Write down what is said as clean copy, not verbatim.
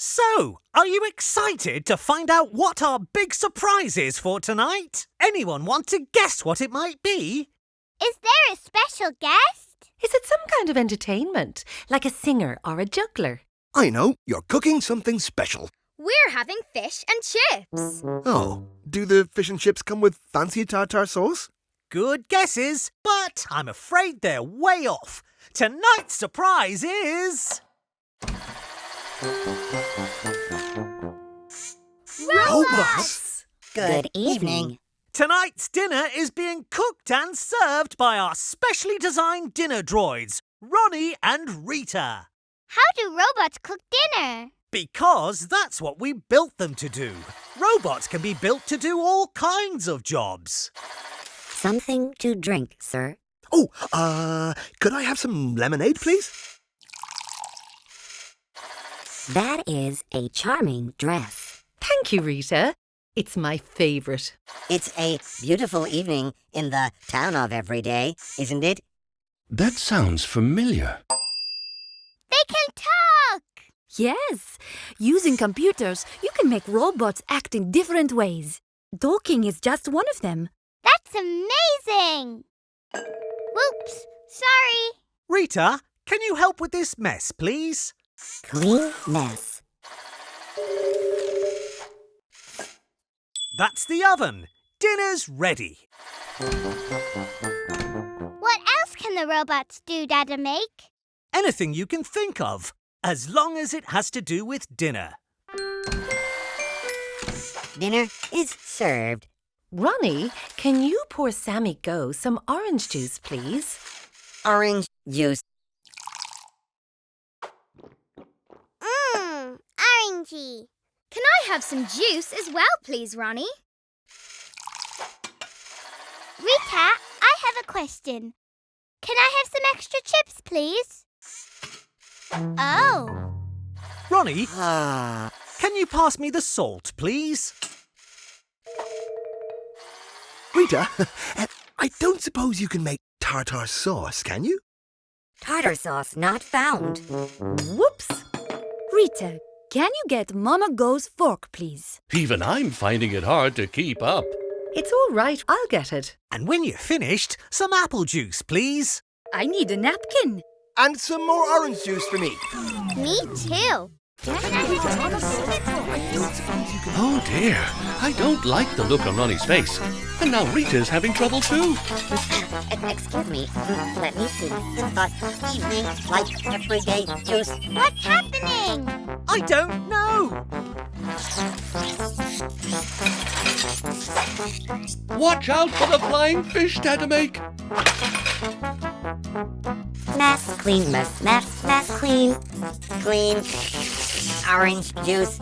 So, are you excited to find out what our big surprise is for tonight? Anyone want to guess what it might be? Is there a special guest? Is it some kind of entertainment, like a singer or a juggler? I know, you're cooking something special. We're having fish and chips. Oh, do the fish and chips come with fancy tartar sauce? Good guesses, but I'm afraid they're way off. Tonight's surprise is... Robots! Good evening. Tonight's dinner is being cooked and served by our specially designed dinner droids, Ronnie and Rita. How do robots cook dinner? Because that's what we built them to do. Robots can be built to do all kinds of jobs. Something to drink, sir. Oh, could I have some lemonade, please? That is a charming dress. Thank you, Rita. It's my favourite. It's a beautiful evening in the town of every day, isn't it? That sounds familiar. They can talk! Yes. Using computers, you can make robots act in different ways. Talking is just one of them. That's amazing! Whoops, sorry. Rita, can you help with this mess, please? Clean mess. That's the oven. Dinner's ready. What else can the robots do, Dada make? Anything you can think of, as long as it has to do with dinner. Dinner is served. Ronnie, can you pour Sammy Go some orange juice, please? Orange juice. Orangey. Can I have some juice as well, please, Ronnie? Rita, I have a question. Can I have some extra chips, please? Oh. Ronnie, Ah, can you pass me the salt, please? Rita, I don't suppose you can make tartar sauce, can you? Tartar sauce not found. Whoops. Rita, can you get Mama Go's fork, please? Even I'm finding it hard to keep up. It's all right, I'll get it. And when you're finished, some apple juice, please. I need a napkin. And some more orange juice for me. Me too. Oh dear, I don't like the look on Ronnie's face. And now Rita's having trouble too. Excuse me. Let me see. evening like everyday juice. What's happening? I don't know. Watch out for the flying fish, Dada make. Mess, clean mess, mess, clean. Clean orange juice.